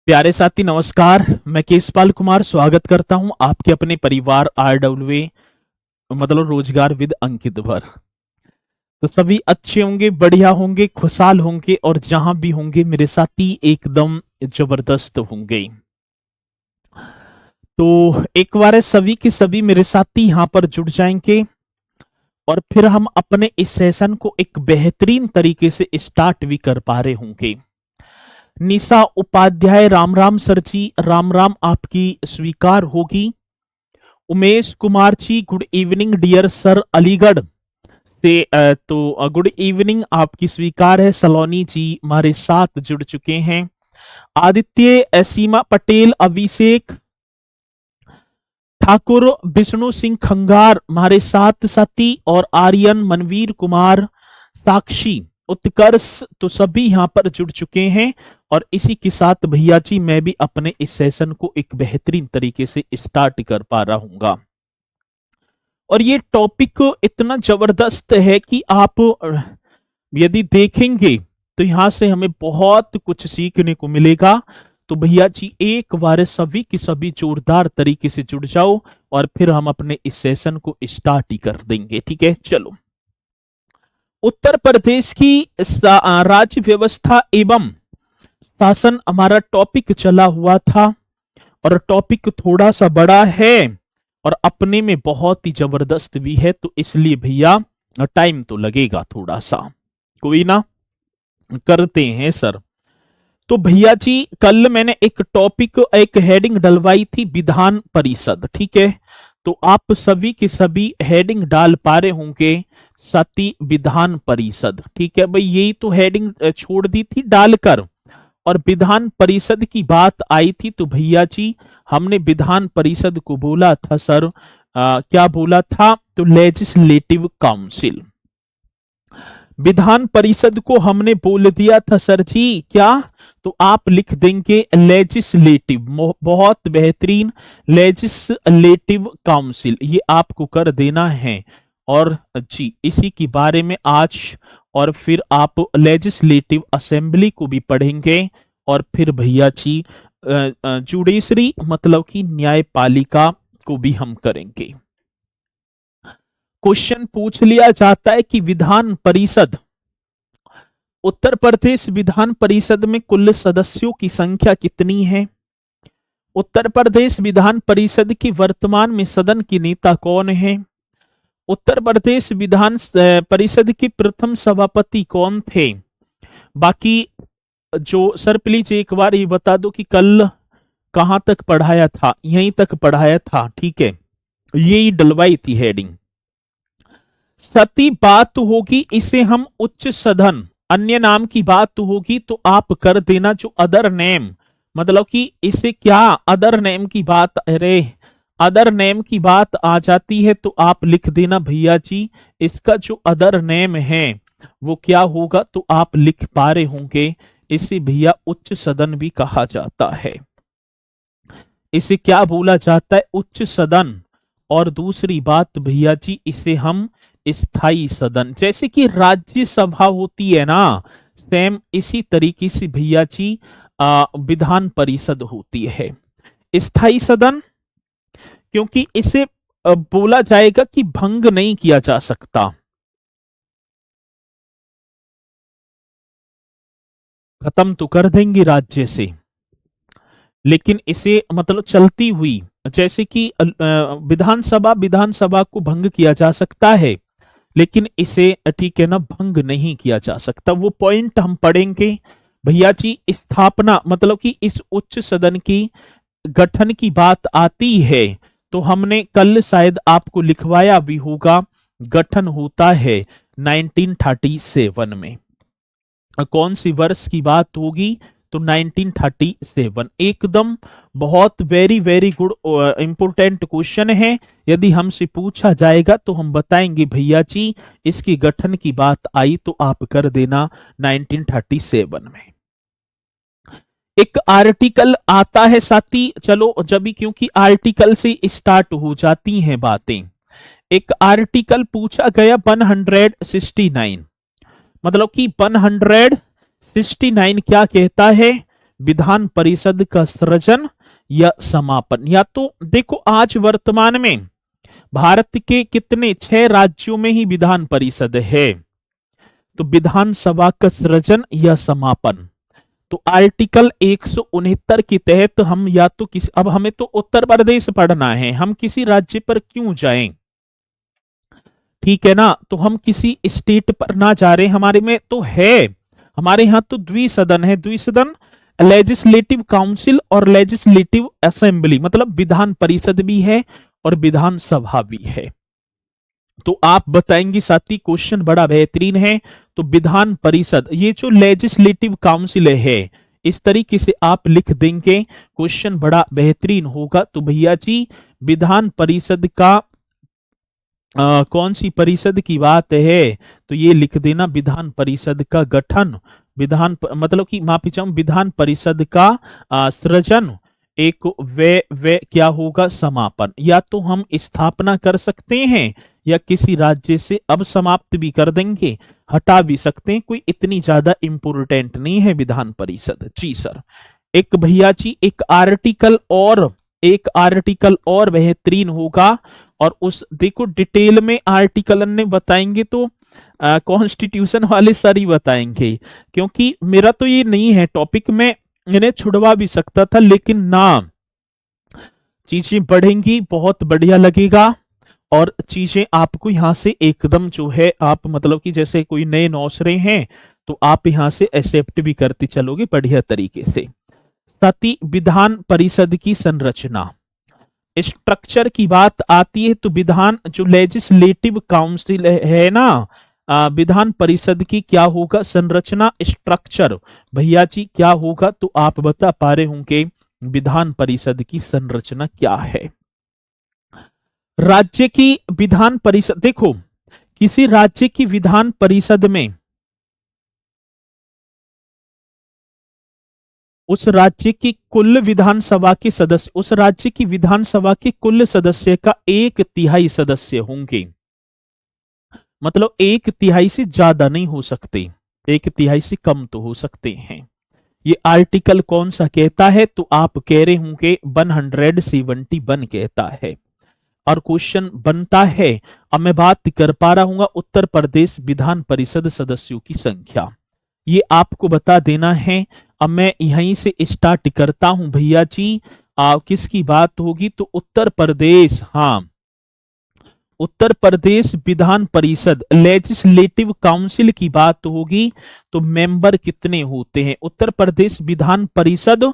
प्यारे साथी नमस्कार। मैं केशपाल कुमार स्वागत करता हूं आपके अपने परिवार RWA मतलब रोजगार विद अंकित भर। तो सभी अच्छे होंगे, बढ़िया होंगे, खुशहाल होंगे और जहां भी होंगे मेरे साथी एकदम जबरदस्त होंगे। तो एक बार सभी के सभी मेरे साथी यहाँ पर जुड़ जाएंगे और फिर हम अपने इस सेशन को एक बेहतरीन तरीके से स्टार्ट भी कर पा रहे होंगे। निशा उपाध्याय, राम राम सर जी, राम राम आपकी स्वीकार होगी। Umesh Kumar ji, good evening dear sir, Aligarh से तो गुड इवनिंग आपकी स्वीकार है। सलोनी जी हमारे साथ जुड़ चुके हैं। आदित्य, सीमा पटेल, अभिषेक ठाकुर, विष्णु सिंह खंगार हमारे साथ साथी और आर्यन, मनवीर कुमार, साक्षी, उत्कर्ष, तो सभी यहाँ पर जुड़ चुके हैं। और इसी के साथ भैया जी मैं भी अपने इस सेशन को एक बेहतरीन तरीके से स्टार्ट कर पा रहा हूँ। और ये टॉपिक इतना जबरदस्त है कि आप यदि देखेंगे तो यहां से हमें बहुत कुछ सीखने को मिलेगा। तो भैया जी एक बार सभी की सभी जोरदार तरीके से जुड़ जाओ और फिर हम अपने इस सेशन को स्टार्ट ही कर देंगे। ठीक है, चलो। उत्तर प्रदेश की राज्य व्यवस्था एवं शासन हमारा टॉपिक चला हुआ था और टॉपिक थोड़ा सा बड़ा है और अपने में बहुत ही जबरदस्त भी है, तो इसलिए भैया टाइम तो लगेगा थोड़ा सा, कोई ना, करते हैं सर। तो भैया जी कल मैंने एक टॉपिक, एक हेडिंग डलवाई थी, विधान परिषद। ठीक है, तो आप सभी के सभी हेडिंग डाल पा रहे होंगे साथी, विधान परिषद। ठीक है भाई, यही तो हेडिंग छोड़ दी थी डालकर और विधान परिषद की बात आई थी। तो भैया जी हमने विधान परिषद को बोला था सर, क्या बोला था, तो लेजिस्लेटिव काउंसिल। विधान परिषद को हमने बोल दिया था सर जी क्या, तो आप लिख देंगे लेजिस्लेटिव, बहुत बेहतरीन, लेजिस्लेटिव काउंसिल, ये आपको कर देना है। और जी इसी के बारे में आज, और फिर आप लेजिस्लेटिव असेंबली को भी पढ़ेंगे और फिर भैया जी जुडिशरी मतलब कि न्यायपालिका को भी हम करेंगे। क्वेश्चन पूछ लिया जाता है कि विधान परिषद, उत्तर प्रदेश विधान परिषद में कुल सदस्यों की संख्या कितनी है? उत्तर प्रदेश विधान परिषद की वर्तमान में सदन की नेता कौन है? उत्तर प्रदेश विधान परिषद के प्रथम सभापति कौन थे? बाकी जो सर प्लीज एक बार ये बता दो कि कल कहां तक पढ़ाया था, यहीं तक पढ़ाया था। ठीक है, यही डलवाई थी हेडिंग। सती बात होगी इसे हम उच्च सदन, अन्य नाम की बात होगी तो आप कर देना जो अदर नेम, मतलब कि इसे क्या अदर नेम की बात, अरे अदर नेम की बात आ जाती है तो आप लिख देना भैया जी इसका जो अदर नेम है वो क्या होगा, तो आप लिख पा रहे होंगे इसे भैया उच्च सदन भी कहा जाता है। इसे क्या बोला जाता है, उच्च सदन। और दूसरी बात भैया जी इसे हम स्थायी सदन, जैसे कि राज्यसभा होती है ना, सेम इसी तरीके से भैया जी विधान परिषद होती है। स्थायी सदन क्योंकि इसे बोला जाएगा कि भंग नहीं किया जा सकता, खत्म तो कर देंगे राज्य से, लेकिन इसे मतलब चलती हुई, जैसे कि विधानसभा को भंग किया जा सकता है लेकिन इसे ठीक है ना भंग नहीं किया जा सकता। वो पॉइंट हम पढ़ेंगे भैया जी। स्थापना मतलब कि इस उच्च सदन की गठन की बात आती है तो हमने कल शायद आपको लिखवाया भी होगा, गठन होता है 1937 में। कौन सी वर्ष की बात होगी, तो 1937 एकदम। बहुत very very good important question है, यदि हमसे पूछा जाएगा तो हम बताएंगे भैया जी इसकी गठन की बात आई तो आप कर देना 1937 में। एक आर्टिकल आता है साथी, चलो जब क्योंकि आर्टिकल से स्टार्ट हो जाती हैं बातें। एक आर्टिकल पूछा गया 169, मतलब कि 169 क्या कहता है, विधान परिषद का सृजन या समापन। या तो देखो आज वर्तमान में भारत के कितने 6 राज्यों में ही विधान परिषद है, तो विधानसभा का सृजन या समापन। तो आर्टिकल 169 के तहत हम या तो किसी, अब हमें तो उत्तर प्रदेश पढ़ना है, हम किसी राज्य पर क्यों जाएं, ठीक है ना, तो हम किसी स्टेट पर ना जा रहे, हमारे में तो है, हमारे यहाँ तो द्विसदन है, द्विसदन लेजिस्लेटिव काउंसिल और लेजिस्लेटिव असेंबली, मतलब विधान परिषद भी है और विधानसभा भी है। तो आप बताएंगे साथी क्वेश्चन बड़ा बेहतरीन है। तो विधान परिषद, ये जो लेजिस्लेटिव काउंसिल है, इस तरीके से आप लिख देंगे, क्वेश्चन बड़ा बेहतरीन होगा। तो भैया जी विधान परिषद का कौन सी परिषद की बात है, तो ये लिख देना विधान परिषद का गठन, मतलब कि माफी चाहूं, विधान परिषद का सृजन, एक वे क्या होगा, समापन। या तो हम स्थापना कर सकते हैं या किसी राज्य से अब समाप्त भी कर देंगे, हटा भी सकते हैं, कोई इतनी ज्यादा इंपोर्टेंट नहीं है विधान परिषद। जी सर। एक भैया जी एक आर्टिकल और बेहतरीन होगा, और उस देखो डिटेल में आर्टिकल ने बताएंगे तो कॉन्स्टिट्यूशन वाले सर ही बताएंगे, क्योंकि मेरा तो ये नहीं है टॉपिक, में इन्हें छुड़वा भी सकता था, लेकिन ना, चीजें बढ़ेंगी, बहुत बढ़िया लगेगा, और चीजें आपको यहाँ से एकदम जो है, आप मतलब कि जैसे कोई नए नौसरे हैं तो आप यहाँ से एक्सेप्ट भी करते चलोगे बढ़िया तरीके से। साथ ही विधान परिषद की संरचना, स्ट्रक्चर की बात आती है तो विधान जो लेजिस्लेटिव काउंसिल है ना, विधान परिषद की क्या होगा संरचना, स्ट्रक्चर, भैया जी क्या होगा, तो आप बता पा रहे होंगे विधान परिषद की संरचना क्या है। राज्य की विधान परिषद, देखो किसी राज्य की विधान परिषद में उस राज्य की कुल विधानसभा के सदस्य, उस राज्य की विधानसभा के कुल सदस्य का 1/3 सदस्य होंगे, मतलब 1/3 से ज्यादा नहीं हो सकते, 1/3 से कम तो हो सकते हैं। ये आर्टिकल कौन सा कहता है, तो आप कह रहे होंगे 171 कहता है। और क्वेश्चन बनता है, अब मैं बात कर पा रहा हूँ उत्तर प्रदेश विधान परिषद सदस्यों की संख्या, ये आपको बता देना है। अब मैं यहीं से स्टार्ट करता हूं भैया जी, किसकी बात होगी, तो उत्तर प्रदेश, हाँ उत्तर प्रदेश विधान परिषद लेजिस्लेटिव काउंसिल की बात होगी, तो मेंबर कितने होते हैं, उत्तर प्रदेश विधान परिषद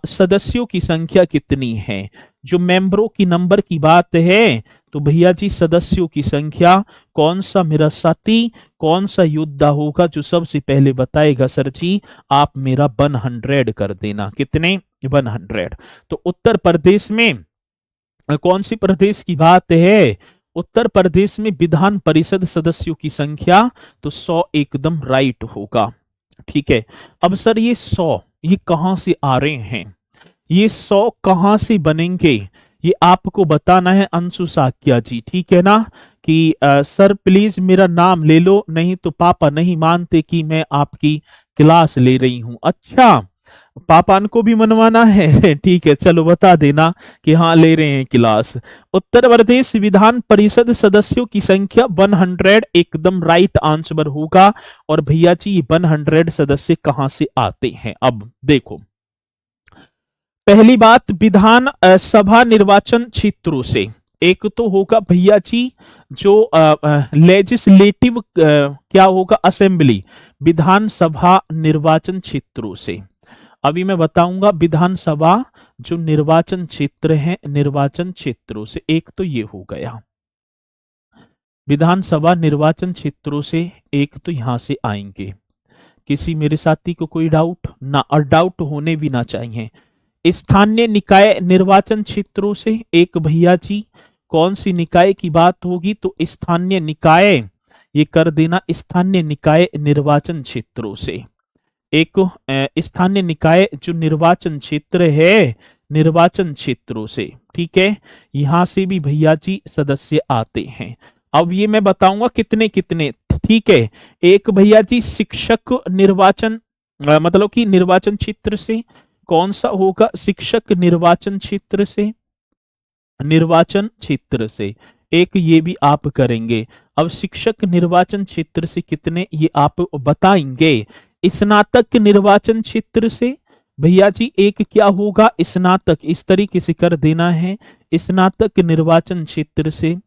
सदस्यों की संख्या कितनी है, जो मेंबरों की नंबर की बात है, तो भैया जी सदस्यों की संख्या, कौन सा मेरा साथी, कौन सा योद्धा होगा जो सबसे पहले बताएगा, सर जी आप मेरा 100 कर देना, कितने 100। तो उत्तर प्रदेश में कौन सी प्रदेश की बात है, उत्तर प्रदेश में विधान परिषद सदस्यों की संख्या, तो 100 एकदम राइट होगा, ठीक है। अब सर ये 100 ये कहां से आ रहे हैं, ये 100 कहां से बनेंगे, ये आपको बताना है अंशु साक्या जी, ठीक है ना, कि सर प्लीज मेरा नाम ले लो, नहीं तो पापा नहीं मानते कि मैं आपकी क्लास ले रही हूं। अच्छा पापान को भी मनवाना है, ठीक है चलो बता देना कि हाँ ले रहे हैं क्लास। उत्तर प्रदेश विधान परिषद सदस्यों की संख्या 100 एकदम राइट आंसर होगा। और भैया जी 100 सदस्य कहां से आते हैं, अब देखो पहली बात विधान सभा निर्वाचन क्षेत्रों से, एक तो होगा भैया जी जो लेजिस्लेटिव क्या होगा असेंबली, विधानसभा निर्वाचन क्षेत्रों से। अभी मैं बताऊंगा विधानसभा जो निर्वाचन क्षेत्र है, निर्वाचन क्षेत्रों से, एक तो ये हो गया विधानसभा निर्वाचन क्षेत्रों से, एक तो यहां से आएंगे। किसी मेरे साथी को कोई डाउट ना, और डाउट होने भी ना चाहिए। स्थानीय निकाय निर्वाचन क्षेत्रों से, एक भैया जी कौन सी निकाय की बात होगी, तो स्थानीय निकाय, ये कर देना स्थानीय निकाय निर्वाचन क्षेत्रों से। एक स्थानीय निकाय जो निर्वाचन क्षेत्र है, निर्वाचन क्षेत्रों से, ठीक है, यहां से भी भैया जी सदस्य आते हैं। अब ये मैं बताऊंगा कितने कितने, ठीक है। एक भैया जी शिक्षक निर्वाचन मतलब कि निर्वाचन क्षेत्र से। कौन सा होगा? शिक्षक निर्वाचन क्षेत्र से, निर्वाचन क्षेत्र से। एक ये भी आप करेंगे। अब शिक्षक निर्वाचन क्षेत्र से कितने, ये आप बताएंगे। स्नातक निर्वाचन क्षेत्र से भैया जी एक क्या होगा? स्नातक, इस तरीके से कर देना है। स्नातक निर्वाचन क्षेत्र से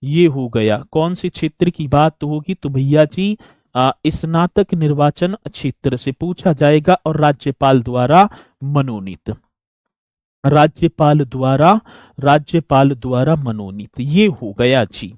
ये हो गया। कौन से क्षेत्र की बात होगी? तो भैया जी स्नातक निर्वाचन क्षेत्र से पूछा जाएगा और राज्यपाल द्वारा मनोनीत, राज्यपाल द्वारा मनोनीत, ये हो गया जी।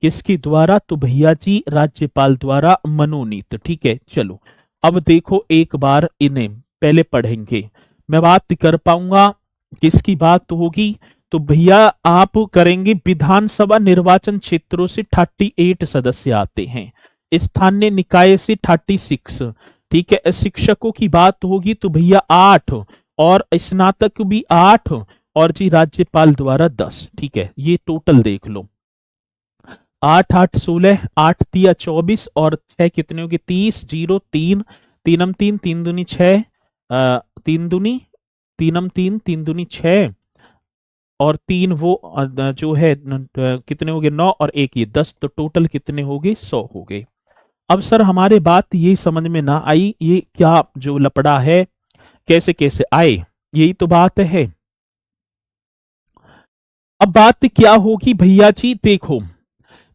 किसके द्वारा? तो भैया जी राज्यपाल द्वारा मनोनीत। ठीक है, चलो अब देखो एक बार इन्हें पहले पढ़ेंगे, मैं बात कर पाऊंगा। किसकी बात होगी? तो भैया आप करेंगे विधानसभा निर्वाचन क्षेत्रों से 38 सदस्य आते हैं, स्थानीय निकाय से 36। ठीक है, शिक्षकों की बात होगी तो भैया 8, और स्नातक भी 8, और जी राज्यपाल द्वारा 10। ठीक है, ये टोटल देख लो, 8 8 16, 8 तिया 24, और 6 कितने होंगे? 30, 0 3, 3 3, 3 दूनी 6, 3 दूनी 3 3, 3 दूनी 6, और 3 वो जो है कितने हो गए? 9, और 1 ये 10, तो टोटल कितने हो गए? 100 हो गए। अब सर हमारे बात ये समझ में ना आई, ये क्या जो लपड़ा है, कैसे कैसे आए, यही तो बात है। अब बात क्या होगी भैया जी? देखो,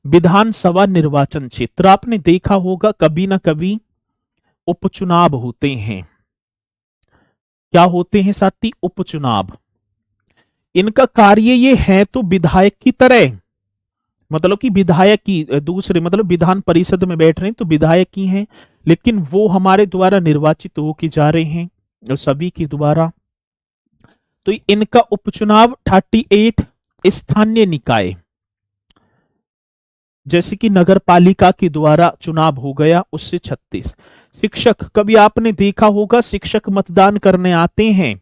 विधानसभा निर्वाचन क्षेत्र आपने देखा होगा कभी ना कभी उपचुनाव होते हैं। क्या होते हैं साथी? उपचुनाव। इनका कार्य ये है तो विधायक की तरह, मतलब कि विधायक की दूसरे, मतलब विधान परिषद में बैठ रहे हैं तो विधायक ही हैं, लेकिन वो हमारे द्वारा निर्वाचित होके जा रहे हैं सभी के द्वारा। तो इनका उपचुनाव 38, स्थानीय निकाय जैसे कि नगर पालिका के द्वारा चुनाव हो गया उससे 36। शिक्षक, कभी आपने देखा होगा शिक्षक मतदान करने आते हैं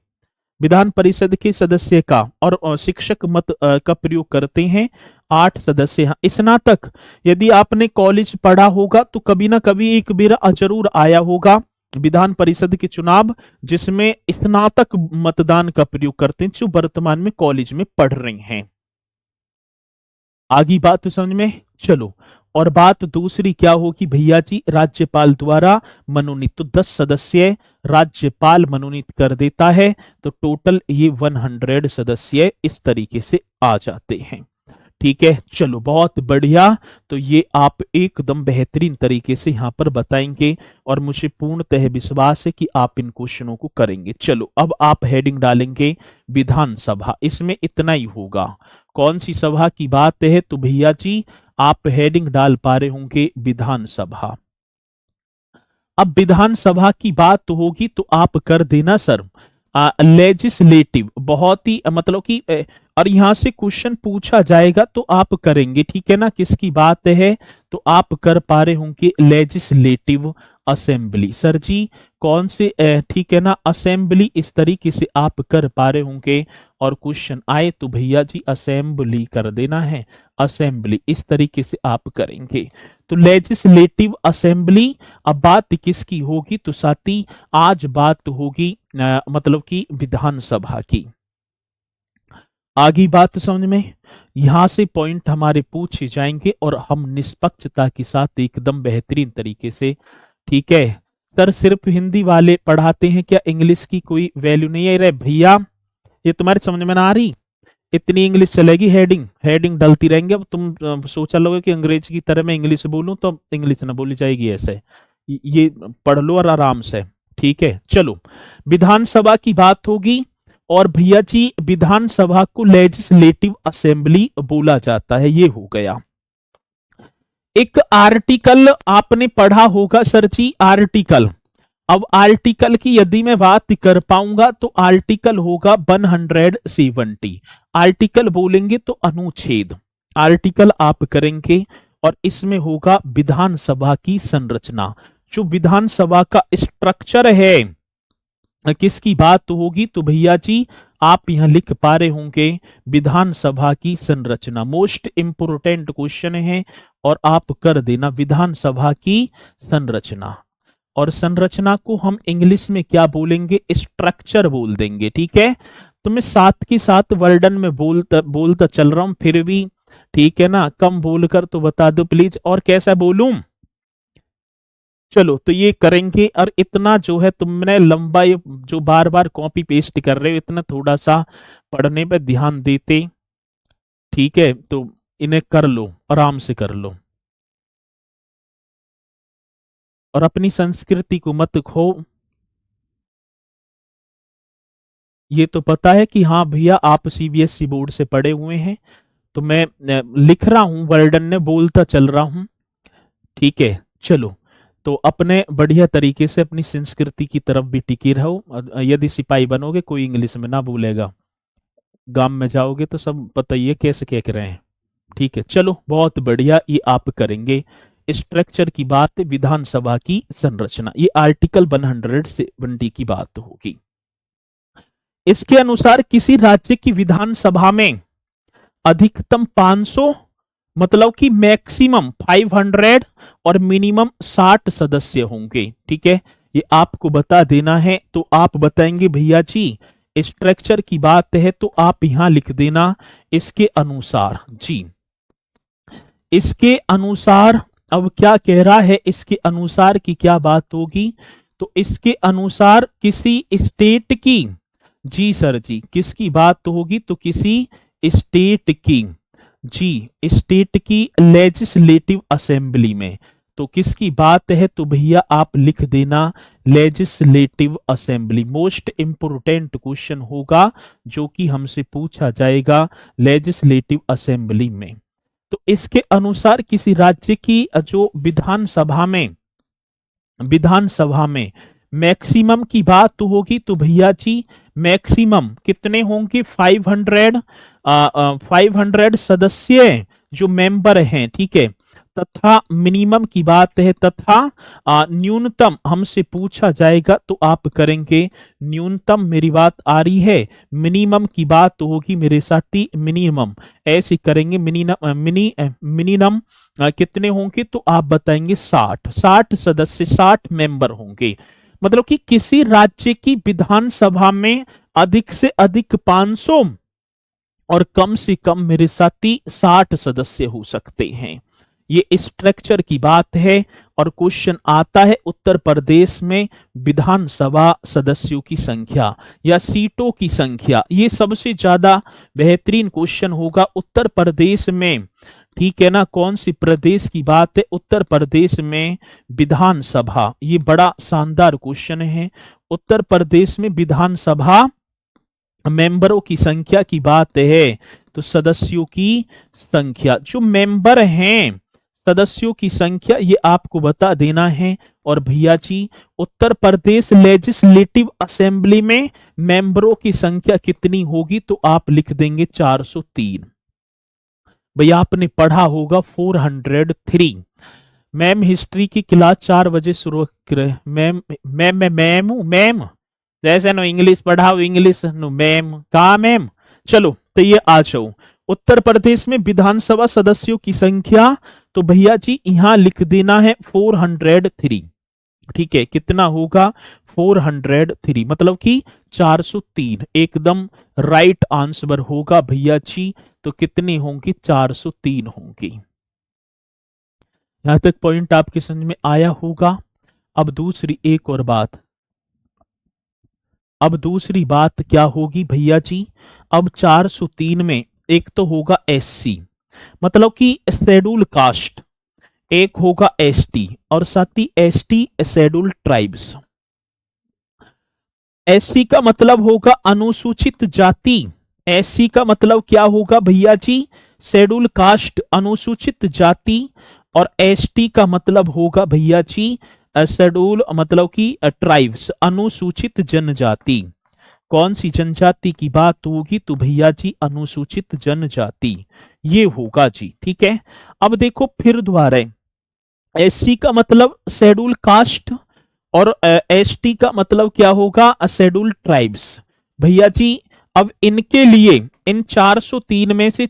विधान परिषद के सदस्य का, और शिक्षक मत का प्रयोग करते हैं 8 सदस्य। स्नातक, यदि आपने कॉलेज पढ़ा होगा तो कभी ना कभी एक बार जरूर आया होगा विधान परिषद के चुनाव जिसमें स्नातक मतदान का प्रयोग करते हैं जो वर्तमान में कॉलेज में पढ़ रहे हैं। आगे बात समझ में? चलो, और बात दूसरी क्या होगी भैया जी? राज्यपाल द्वारा मनोनीत। तो 10 सदस्य राज्यपाल मनोनीत कर देता है, तो टोटल ये 100 सदस्य इस तरीके से आ जाते हैं। ठीक है, चलो बहुत बढ़िया। तो ये आप एकदम बेहतरीन तरीके से यहां पर बताएंगे और मुझे पूर्णतः विश्वास है कि आप इन क्वेश्चनों को करेंगे। चलो अब आप हेडिंग डालेंगे विधानसभा, इसमें इतना ही होगा। कौन सी सभा की बात है? तो भैया जी आप हेडिंग डाल पा रहे होंगे विधानसभा। अब विधानसभा की बात होगी तो आप कर देना सर लेजिस्लेटिव, बहुत ही मतलब कि और यहां से क्वेश्चन पूछा जाएगा तो आप करेंगे। ठीक है ना? किसकी बात है? तो आप कर पा रहे होंगे लेजिस्लेटिव असेंबली। सर जी कौन से? ठीक है ना, असेंबली, इस तरीके से आप कर पा रहे होंगे। और क्वेश्चन आए तो भैया जी असेंबली कर देना है, असेंबली इस तरीके से आप करेंगे। तो लेजिस्लेटिव असेंबली। अब बात किसकी होगी? तो साथी आज बात होगी मतलब कि विधानसभा की। आगे बात समझ में? यहां से पॉइंट हमारे पूछे जाएंगे और हम निष्पक्षता के साथ एकदम बेहतरीन तरीके से। ठीक है सर, सिर्फ हिंदी वाले पढ़ाते हैं क्या? इंग्लिश की कोई वैल्यू नहीं है? रे भैया ये तुम्हारे समझ में ना आ रही? इतनी इंग्लिश चलेगी, हेडिंग हेडिंग डलती रहेंगे। अब तुम सोचा लोगे कि अंग्रेजी की तरह मैं इंग्लिश बोलूं तो इंग्लिश ना बोली जाएगी, ऐसे ये पढ़ लो और आराम से। ठीक है, चलो विधानसभा की बात होगी। और भैया जी विधानसभा को लेजिस्लेटिव असेंबली बोला जाता है, ये हो गया। एक आर्टिकल आपने पढ़ा होगा सर जी, आर्टिकल। अब आर्टिकल की यदि मैं बात कर पाऊंगा तो आर्टिकल होगा 170। आर्टिकल बोलेंगे तो अनुच्छेद, आर्टिकल आप करेंगे। और इसमें होगा विधानसभा की संरचना, जो विधानसभा का स्ट्रक्चर है किसकी बात होगी? तो भैया जी आप यहां लिख पा रहे होंगे विधानसभा की संरचना। मोस्ट इंपोर्टेंट क्वेश्चन है और आप कर देना विधानसभा की संरचना। और संरचना को हम इंग्लिश में क्या बोलेंगे, स्ट्रक्चर बोल देंगे। ठीक है, तो मैं साथ के साथ वर्डन में बोलता बोलता चल रहा हूं, फिर भी ठीक है ना, कम बोलकर तो बता दो प्लीज, और कैसा बोलूं। चलो तो ये करेंगे, और इतना जो है तुमने लंबा ये जो बार बार कॉपी पेस्ट कर रहे हो, इतना थोड़ा सा पढ़ने पे ध्यान देते, ठीक है, तो इन्हें कर लो, आराम से कर लो, और अपनी संस्कृति को मत खो। ये तो पता है कि हाँ भैया आप सीबीएसई बोर्ड से पढ़े हुए हैं, तो मैं लिख रहा हूं, वर्डन ने बोलता चल रहा हूं। ठीक है, चलो तो अपने बढ़िया तरीके से अपनी संस्कृति की तरफ भी टिके रहो। यदि सिपाही बनोगे कोई इंग्लिश में ना बोलेगा, गांव में जाओगे तो सब पता ही है कैसे कह रहे हैं। ठीक है, चलो बहुत बढ़िया, ये आप करेंगे। स्ट्रक्चर की बात, विधानसभा की संरचना, ये आर्टिकल 170 की बात होगी। इसके अनुसार किसी राज्य की विधानसभा में अधिकतम 500, मतलब कि मैक्सिमम 500 और मिनिमम 60 सदस्य होंगे। ठीक है, ये आपको बता देना है। तो आप बताएंगे भैया जी स्ट्रक्चर की बात है, तो आप यहां लिख देना इसके अनुसार जी। इसके अनुसार, अब क्या कह रहा है, इसके अनुसार की क्या बात होगी, तो इसके अनुसार किसी स्टेट की, जी सर जी, किसकी बात होगी, तो किसी स्टेट की, जी स्टेट की लेजिस्लेटिव असेंबली में। तो किसकी बात है, तो भैया आप लिख देना legislative assembly. Most important question होगा जो कि हमसे पूछा जाएगा लेजिस्लेटिव असेंबली में। तो इसके अनुसार किसी राज्य की जो विधानसभा में मैक्सिमम की बात होगी, तो भैया जी मैक्सिमम कितने होंगे, 500 सदस्य जो मेंबर हैं। ठीक है, तथा मिनिमम की बात है, तथा न्यूनतम हमसे पूछा जाएगा, तो आप करेंगे न्यूनतम, मेरी बात आ रही है, मिनिमम की बात होगी मेरे साथी, मिनिमम ऐसे करेंगे, मिनिमम कितने होंगे, तो आप बताएंगे 60 सदस्य, 60 मेंबर होंगे। मतलब कि किसी राज्य की विधानसभा में अधिक से अधिक 500 और कम से कम मेरे साथी 60 सदस्य हो सकते हैं। ये स्ट्रक्चर की बात है। और क्वेश्चन आता है उत्तर प्रदेश में विधानसभा सदस्यों की संख्या या सीटों की संख्या, ये सबसे ज्यादा बेहतरीन क्वेश्चन होगा उत्तर प्रदेश में। ठीक है ना, कौन सी प्रदेश की बात है, उत्तर प्रदेश में विधानसभा, ये बड़ा शानदार क्वेश्चन है। उत्तर प्रदेश में विधानसभा मेंबरों की संख्या की बात है, तो सदस्यों की संख्या, जो मेंबर हैं सदस्यों की संख्या, ये आपको बता देना है। और भैया जी उत्तर प्रदेश लेजिस्लेटिव असेंबली में मेंबरों की संख्या कितनी होगी, तो आप लिख देंगे 403। भैया आपने पढ़ा होगा 403। मैम हिस्ट्री की क्लास 4 बजे शुरू करे। मैम जैसे नो इंग्लिश पढ़ाओ, इंग्लिश नो मैम, कहा मैम। चलो तो ये आ जाओ, उत्तर प्रदेश में विधानसभा सदस्यों की संख्या, तो भैया जी यहां लिख देना है 403। ठीक है, कितना होगा, 403, मतलब कि 403 एकदम राइट आंसर होगा भैया जी। तो कितनी होंगी, 403 होंगी। यहां तक पॉइंट आपके समझ में आया होगा। अब दूसरी एक और बात, अब दूसरी बात क्या होगी भैया जी, अब 403 में एक तो होगा एससी, मतलब कि शेड्यूल कास्ट, एक होगा एसटी, और साथ ही एसटी शेड्यूल ट्राइब्स। एससी का मतलब होगा अनुसूचित जाति, एससी का मतलब क्या होगा भैया जी, शेड्यूल कास्ट, अनुसूचित जाति। और एसटी का मतलब होगा भैया जी शेड्यूल, मतलब कि ट्राइब्स, अनुसूचित जनजाति। कौन सी जनजाति की बात होगी, तो भैया जी अनुसूचित जनजाति, ये होगा जी। ठीक है, अब देखो फिर दोबारा, एससी का मतलब शेड्यूल कास्ट, और एसटी का मतलब क्या होगा, शेड्यूल ट्राइब्स। भैया जी अब इनके लिए, इन 403 में से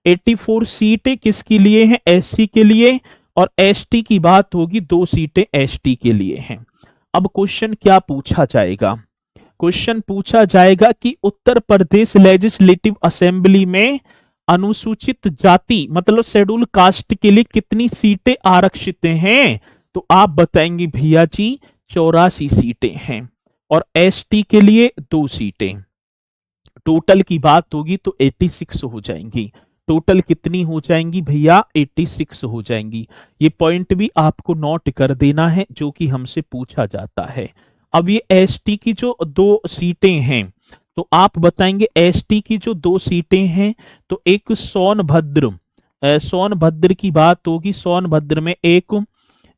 84 सीटें किसके लिए हैं, एससी के लिए, और एसटी की बात होगी, 2 सीटें एसटी के लिए हैं। अब क्वेश्चन क्या पूछा जाएगा? क्वेश्चन पूछा जाएगा कि उत्तर प्रदेश लेजिस्लेटिव असेंबली में अनुसूचित जाति मतलब शेड्यूल कास्ट के लिए कितनी सीटें आरक्षित हैं? तो आप बताएंगे भैया जी 84 सीटें हैं, और एसटी के लिए 2 सीटें। टोटल की बात होगी तो 86 हो जाएंगी। टोटल कितनी हो जाएंगी भैया? 86 हो जाएंगी। ये पॉइंट भी आपको नोट कर देना है जो कि हमसे पूछा जाता है। अब ये एसटी की जो 2 सीटें हैं, तो आप बताएंगे एसटी की जो 2 सीटें हैं, तो एक सोनभद्र, सोनभद्र की बात होगी। सोनभद्र में एक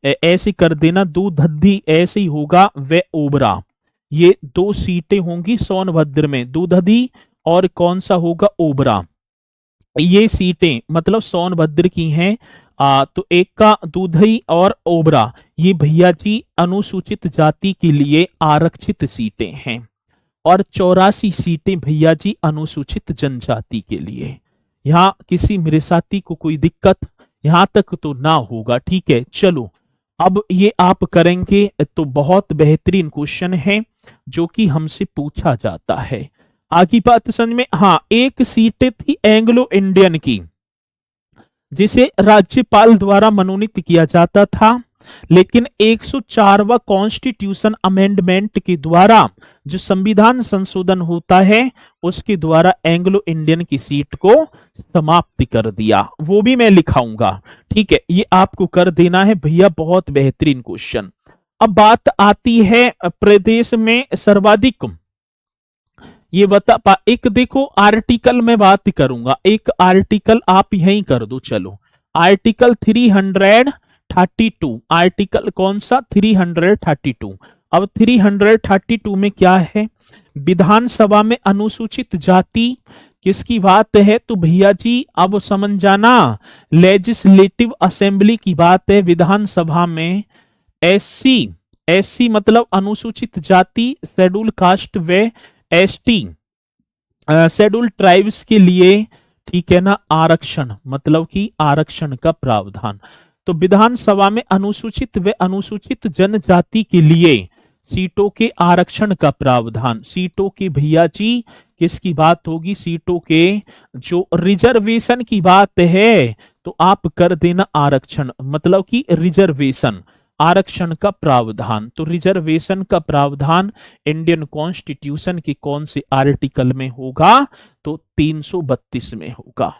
ऐसे कर देना, दूधधी ऐसे ही होगा, वे ओबरा, ये 2 सीटें होंगी सोनभद्र में, दूधधी और कौन सा होगा? ओबरा। ये सीटें मतलब सोनभद्र की हैं। तो एक का दूधई और ओबरा, ये भैया जी अनुसूचित जाति के लिए आरक्षित सीटें हैं, और 84 सीटें भैया जी अनुसूचित जनजाति के लिए। यहाँ किसी मेरे साथी को कोई दिक्कत यहां तक तो ना होगा, ठीक है। चलो अब ये आप करेंगे तो बहुत बेहतरीन क्वेश्चन है जो कि हमसे पूछा जाता है। आगे बात समझ में। हाँ, एक सीट थी एंग्लो इंडियन की जिसे राज्यपाल द्वारा मनोनीत किया जाता था, लेकिन 104वां कॉन्स्टिट्यूशन अमेंडमेंट के द्वारा जो संविधान संशोधन होता है उसके द्वारा एंग्लो इंडियन की सीट को समाप्त कर दिया। वो भी मैं लिखाऊंगा, ठीक है। ये आपको कर देना है भैया, बहुत बेहतरीन क्वेश्चन। अब बात आती है प्रदेश में सर्वाधिक, ये बता एक देखो आर्टिकल में बात करूंगा, एक आर्टिकल आप यहीं कर दो। चलो आर्टिकल 332, आर्टिकल कौन सा? 332। अब 332 में क्या है? विधानसभा में अनुसूचित जाति किसकी बात है? तो भैया जी अब समझ जाना, लेजिस्लेटिव असेंबली की बात है। विधानसभा में एससी, एससी मतलब अनुसूचित जाति, शेड्यूल कास्ट व एसटी शेड्यूल ट्राइब्स के लिए, ठीक है ना, आरक्षण मतलब कि आरक्षण का प्रावधान। तो विधानसभा में अनुसूचित व अनुसूचित जनजाति के लिए सीटों के आरक्षण का प्रावधान। सीटों के भैया जी किसकी बात होगी? सीटों के जो रिजर्वेशन की बात है तो आप कर देना आरक्षण मतलब कि रिजर्वेशन, आरक्षण का प्रावधान। तो रिजर्वेशन का प्रावधान इंडियन कॉन्स्टिट्यूशन के कौन से आर्टिकल में होगा? तो 332 में होगा।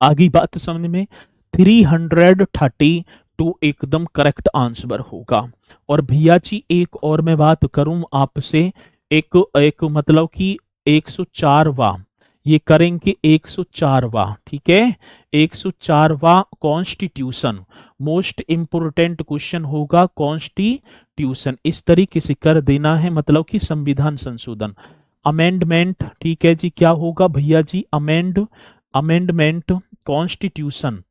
आगे बात समझ में। 332 एकदम करेक्ट आंसर होगा। और भैया जी एक और मैं बात करूं आपसे, एक मतलब कि 104वां ये करेंगे, 104वां, ठीक है। 104वां कॉन्स्टिट्यूशन, मोस्ट इंपोर्टेंट क्वेश्चन होगा कॉन्स्टिट्यूशन। इस तरीके से कर देना है, मतलब कि संविधान संशोधन, अमेंडमेंट, ठीक है जी। क्या होगा भैया जी? अमेंडमेंट कॉन्स्टिट्यूशन,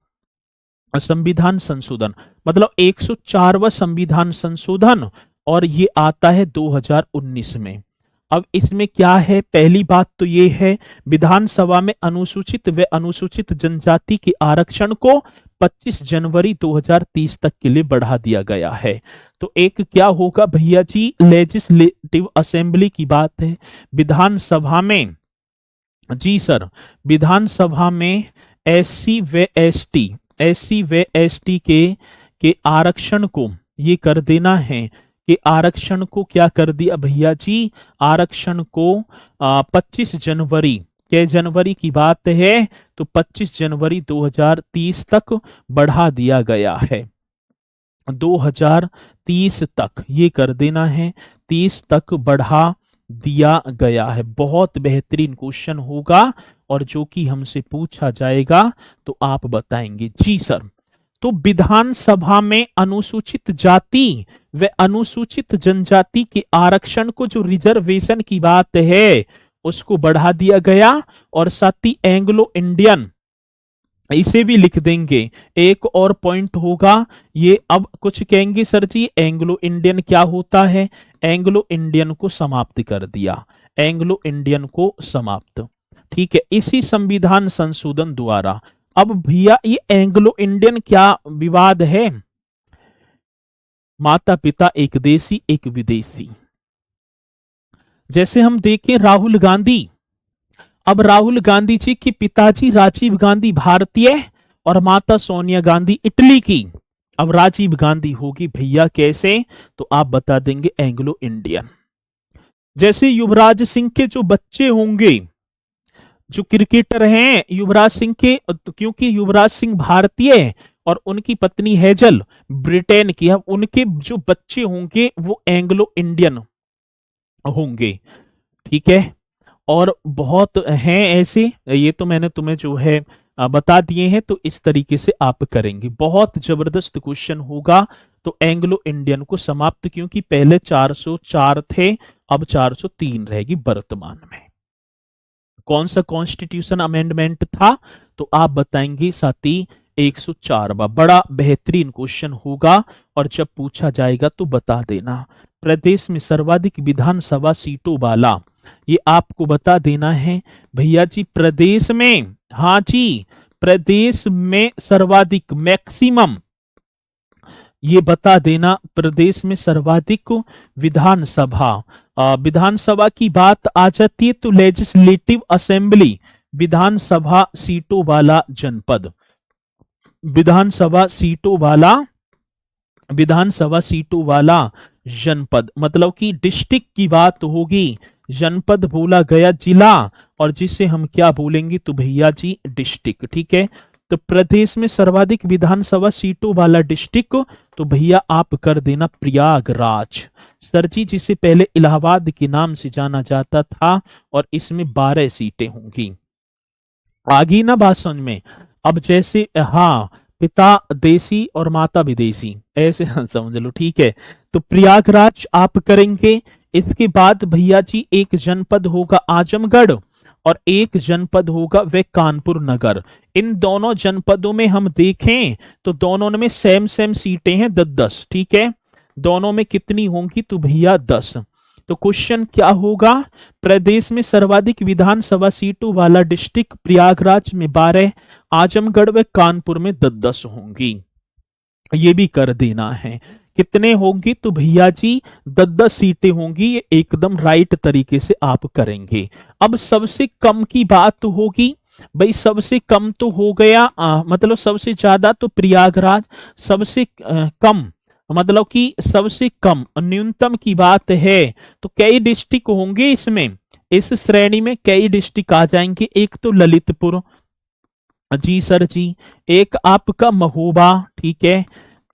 संविधान संशोधन, मतलब 104वां संविधान संशोधन, और ये आता है 2019 में। अब इसमें क्या है? पहली बात तो ये है, विधानसभा में अनुसूचित व अनुसूचित जनजाति के आरक्षण को 25 जनवरी 2030 तक के लिए बढ़ा दिया गया है। तो एक क्या होगा भैया जी? लेजिस्लेटिव असेंबली की बात है। विधानसभा में, जी सर, विधानसभा में एससी व एसटी के आरक्षण को ये कर देना है कि आरक्षण को क्या कर दिया भैया जी? आरक्षण को 25 जनवरी, क्या जनवरी की बात है? तो 25 जनवरी 2030 तक बढ़ा दिया गया है। 2030 तक ये कर देना है, 30 तक बढ़ा दिया गया है। बहुत बेहतरीन क्वेश्चन होगा और जो कि हमसे पूछा जाएगा तो आप बताएंगे। जी सर, तो विधानसभा में अनुसूचित जाति व अनुसूचित जनजाति के आरक्षण को जो रिजर्वेशन की बात है उसको बढ़ा दिया गया, और साथ ही एंग्लो इंडियन इसे भी लिख देंगे। एक और पॉइंट होगा ये, अब कुछ कहेंगे सर जी एंग्लो इंडियन क्या होता है? एंग्लो इंडियन को समाप्त कर दिया, एंग्लो इंडियन को समाप्त, ठीक है। इसी संविधान संशोधन द्वारा अब भैया ये एंग्लो इंडियन क्या विवाद है? माता पिता एक देशी एक विदेशी। जैसे हम देखें राहुल गांधी, अब राहुल गांधी जी के पिताजी राजीव गांधी भारतीय और माता सोनिया गांधी इटली की। अब राजीव गांधी होगी भैया कैसे? तो आप बता देंगे एंग्लो इंडियन। जैसे युवराज सिंह के जो बच्चे होंगे, जो क्रिकेटर हैं युवराज सिंह के, क्योंकि युवराज सिंह भारतीय है और उनकी पत्नी हेजल ब्रिटेन की है, उनके जो बच्चे होंगे वो एंग्लो इंडियन होंगे। ठीक है, और बहुत हैं ऐसे, ये तो मैंने तुम्हें जो है बता दिए हैं। तो इस तरीके से आप करेंगे, बहुत जबरदस्त क्वेश्चन होगा। तो एंग्लो इंडियन को समाप्त, क्योंकि पहले 404 थे, अब 403 रहेगी वर्तमान में। कौन सा कॉन्स्टिट्यूशन अमेंडमेंट था? तो आप बताएंगे साथी 104वां। बड़ा बेहतरीन क्वेश्चन होगा और जब पूछा जाएगा तो बता देना। प्रदेश में सर्वाधिक विधानसभा सीटों वाला, ये आपको बता देना है भैया जी। प्रदेश में, हाँ जी, प्रदेश में सर्वाधिक मैक्सिमम, ये बता देना प्रदेश में सर्वाधिक विधानसभा। विधानसभा की बात आ जाती है तो लेजिस्लेटिव असेंबली, विधानसभा सीटों वाला जनपद, विधानसभा सीटों वाला, विधानसभा सीटों वाला जनपद, मतलब कि डिस्ट्रिक्ट की बात होगी। जनपद बोला गया जिला, और जिसे हम क्या बोलेंगे तो भैया जी डिस्ट्रिक्ट। ठीक है, तो प्रदेश में सर्वाधिक विधानसभा सीटों वाला डिस्ट्रिक्ट, तो भैया आप कर देना प्रयागराज। सर जी, जिसे पहले इलाहाबाद के नाम से जाना जाता था, और इसमें 12 सीटें होंगी। आगे ना बात समझ में? अब जैसे, हाँ, पिता देसी और माता विदेशी, ऐसे समझ लो। ठीक है, तो प्रयागराज आप करेंगे। इसके बाद भैया जी एक जनपद होगा आजमगढ़ और एक जनपद होगा वह कानपुर नगर। इन दोनों जनपदों में हम देखें तो दोनों में सेम सेम सीटें हैं 10-10। ठीक है, दोनों में कितनी होंगी तो भैया 10। तो क्वेश्चन क्या होगा? प्रदेश में सर्वाधिक विधानसभा सीटों वाला डिस्ट्रिक्ट प्रयागराज में 12, आजमगढ़ व कानपुर में 10-10 होंगी। ये भी कर देना है। कितने होंगी तो भैया जी 10-10 सीटें होंगी। ये एकदम राइट तरीके से आप करेंगे। अब सबसे कम की बात होगी भाई, सबसे कम तो हो गया, मतलब सबसे ज्यादा तो प्रयागराज, सबसे कम मतलब कि सबसे कम, न्यूनतम की बात है तो कई डिस्ट्रिक्ट होंगे इसमें। इस श्रेणी में कई डिस्ट्रिक्ट आ जाएंगे। एक तो ललितपुर, जी सर जी, एक आपका महोबा, ठीक है,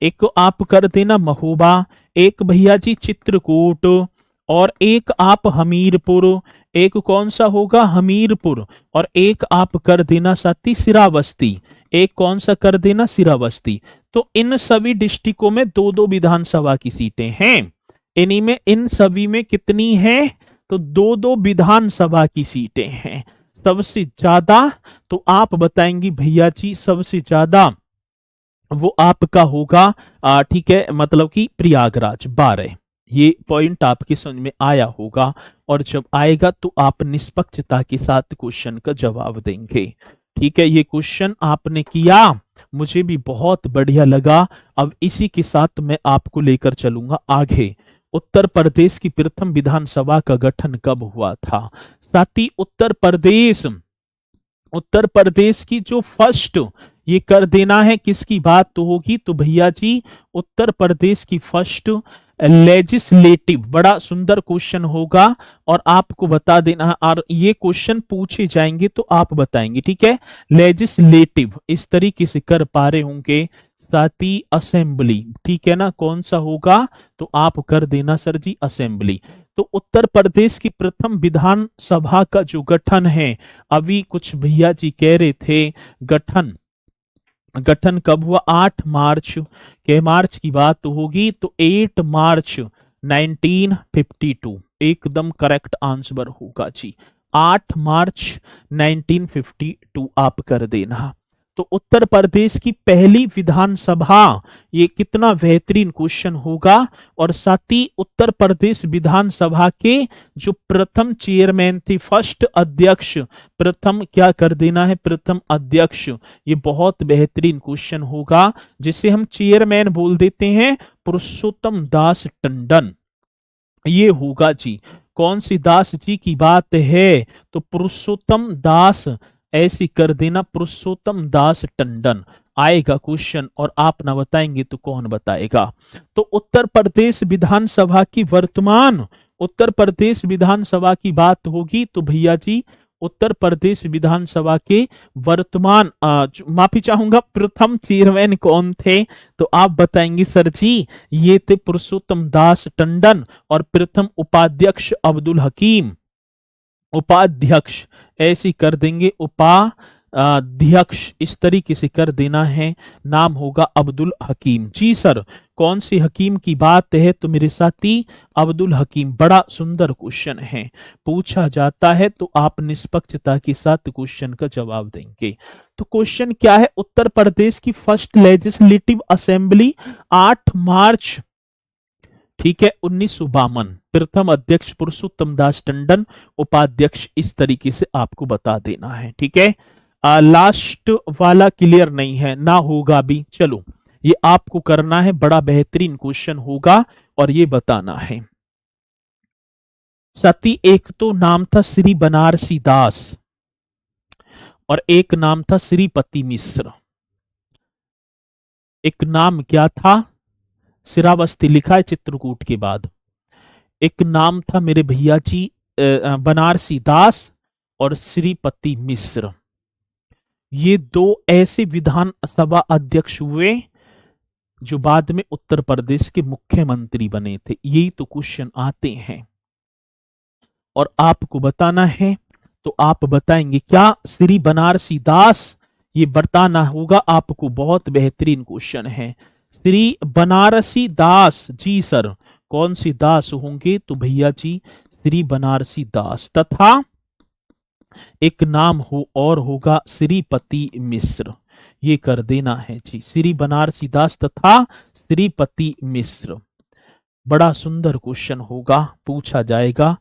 एक आप कर देना महोबा, एक भैया जी चित्रकूट, और एक आप हमीरपुर, एक कौन सा होगा हमीरपुर, और एक आप कर देना साथी सिरावस्ती, एक कौन सा कर देना सिरावस्ती। तो इन सभी डिस्ट्रिक्टों में 2-2 विधानसभा की सीटें हैं। इन्हीं में, इन सभी में कितनी है तो 2-2 विधानसभा की सीटें हैं। सबसे ज्यादा तो आप बताएंगी भैया जी, सबसे ज्यादा वो आपका होगा, ठीक है, मतलब कि प्रयागराज 12। ये पॉइंट आपके समझ में आया होगा, और जब आएगा तो आप निष्पक्षता के साथ क्वेश्चन का जवाब देंगे। ठीक है, ये क्वेश्चन आपने किया, मुझे भी बहुत बढ़िया लगा। अब इसी के साथ मैं आपको लेकर चलूंगा आगे। उत्तर प्रदेश की प्रथम विधानसभा का गठन कब हुआ था? साथी उत्तर प्रदेश की जो फर्स्ट, ये कर देना है किसकी बात तो होगी तो भैया जी उत्तर प्रदेश की फर्स्ट लेजिस्लेटिव। बड़ा सुंदर क्वेश्चन होगा और आपको बता देना है, और ये क्वेश्चन पूछे जाएंगे तो आप बताएंगे। ठीक है, लेजिस्लेटिव इस तरीके से कर पा रहे होंगे साथी। असेंबली, ठीक है ना, कौन सा होगा तो आप कर देना सर जी असेंबली। तो उत्तर प्रदेश की प्रथम विधानसभा का जो गठन है, अभी कुछ भैया जी कह रहे थे गठन कब हुआ? 8 मार्च के, मार्च की बात होगी तो 8 मार्च 1952 एकदम करेक्ट आंसर होगा जी। 8 मार्च 1952 आप कर देना। तो उत्तर प्रदेश की पहली विधानसभा, ये कितना बेहतरीन क्वेश्चन होगा। और साथ ही उत्तर प्रदेश विधानसभा के जो प्रथम चेयरमैन थे, फर्स्ट अध्यक्ष, प्रथम क्या कर देना है, प्रथम अध्यक्ष, ये बहुत बेहतरीन क्वेश्चन होगा, जिसे हम चेयरमैन बोल देते हैं पुरुषोत्तम दास टंडन, ये होगा जी। कौन सी दास जी की बात है, तो पुरुषोत्तम दास, ऐसी कर देना पुरुषोत्तम दास टंडन आएगा क्वेश्चन। और आप ना बताएंगे तो कौन बताएगा। तो उत्तर प्रदेश विधानसभा की वर्तमान, उत्तर प्रदेश विधानसभा की बात होगी तो भैया जी उत्तर प्रदेश विधानसभा के वर्तमान माफी चाहूंगा प्रथम चेयरमैन कौन थे, तो आप बताएंगे सर जी ये थे पुरुषोत्तम दास टंडन, और प्रथम उपाध्यक्ष अब्दुल हकीम, उपाध्यक्ष ऐसी कर देंगे, उपाध्यक्ष इस तरीके से कर देना है, नाम होगा अब्दुल हकीम। जी सर, कौन से हकीम की बात है, तो मेरे साथी अब्दुल हकीम। बड़ा सुंदर क्वेश्चन है, पूछा जाता है तो आप निष्पक्षता के साथ क्वेश्चन का जवाब देंगे। तो क्वेश्चन क्या है, उत्तर प्रदेश की फर्स्ट लेजिस्लेटिव असेंबली 8 मार्च, ठीक है, 1952, प्रथम अध्यक्ष पुरुषोत्तम दास टंडन, उपाध्यक्ष, इस तरीके से आपको बता देना है। ठीक है, लास्ट वाला क्लियर नहीं है, ना होगा भी, चलो ये आपको करना है, बड़ा बेहतरीन क्वेश्चन होगा और ये बताना है। सती एक तो नाम था श्री बनारसी दास और एक नाम था श्रीपति मिश्र। एक नाम क्या था, श्रावस्ती लिखा है चित्रकूट के बाद। एक नाम था मेरे भैया जी बनारसी दास और श्रीपति मिश्र। ये दो ऐसे विधानसभा अध्यक्ष हुए जो बाद में उत्तर प्रदेश के मुख्यमंत्री बने थे। यही तो क्वेश्चन आते हैं और आपको बताना है, तो आप बताएंगे क्या श्री बनारसी दास, ये बताना होगा आपको। बहुत बेहतरीन क्वेश्चन है, श्री बनारसी दास। जी सर, कौन सी दास होंगे, तो भैया जी श्री बनारसी दास, तथा एक नाम हो और होगा श्रीपति मिश्र, ये कर देना है जी, श्री बनारसी दास तथा श्रीपति मिश्र। बड़ा सुंदर क्वेश्चन होगा, पूछा जाएगा।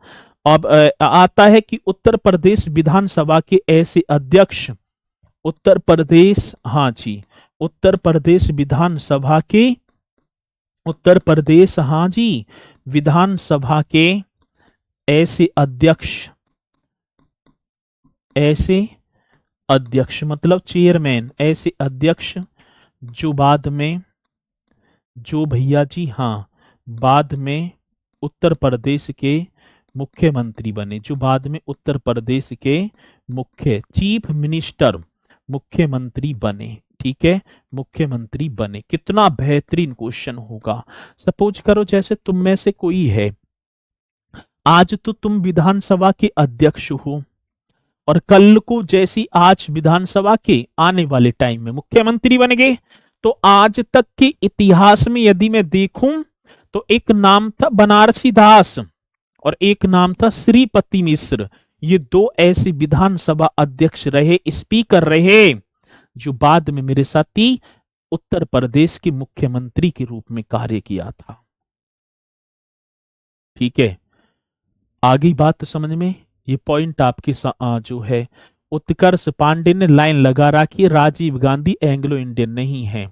अब आता है कि उत्तर प्रदेश विधानसभा के ऐसे अध्यक्ष, उत्तर प्रदेश, हाँ जी, उत्तर प्रदेश विधानसभा के, उत्तर प्रदेश, हाँ जी, विधानसभा के ऐसे अध्यक्ष, ऐसे अध्यक्ष मतलब चेयरमैन, ऐसे अध्यक्ष जो बाद में, जो भैया जी हाँ बाद में उत्तर प्रदेश के मुख्यमंत्री बने, जो बाद में उत्तर प्रदेश के मुख्य चीफ मिनिस्टर, मुख्यमंत्री बने। ठीक है, मुख्यमंत्री बने। कितना बेहतरीन क्वेश्चन होगा। सपोज करो जैसे तुम में से कोई है, आज तो तुम विधानसभा के अध्यक्ष हो और कल को जैसी आज विधानसभा के आने वाले टाइम में मुख्यमंत्री बन गए, तो आज तक के इतिहास में यदि मैं देखूं तो एक नाम था बनारसी दास और एक नाम था श्रीपति मिश्र। ये दो ऐसे विधानसभा अध्यक्ष रहे, स्पीकर रहे, जो बाद में मेरे साथी उत्तर प्रदेश के मुख्यमंत्री के रूप में कार्य किया था। ठीक है, आगे बात समझ में, ये पॉइंट आपके जो है उत्कर्ष पांडे ने लाइन लगा रखी है, राजीव गांधी एंग्लो इंडियन नहीं है।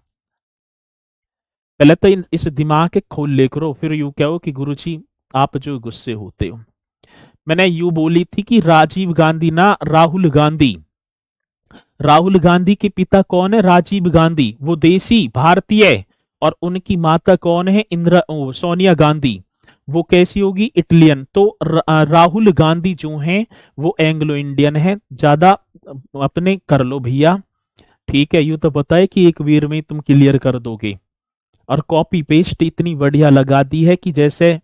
पहले तो इस दिमाग के खोल ले करो, फिर यूं कहो कि गुरुजी आप जो गुस्से होते हो। मैंने यूं बोली थी कि राजीव गांधी ना, राहुल गांधी। राहुल गांधी के पिता कौन है, राजीव गांधी, वो देसी भारतीय, और उनकी माता कौन है, सोनिया गांधी, वो कैसी होगी, इटालियन। तो राहुल गांधी जो हैं वो एंग्लो इंडियन है। ज्यादा अपने कर लो भैया, ठीक है, यूं तो पता है कि एक वीर में तुम क्लियर कर दोगे, और कॉपी पेस्ट इतनी बढ़िया लगा दी है कि जैसे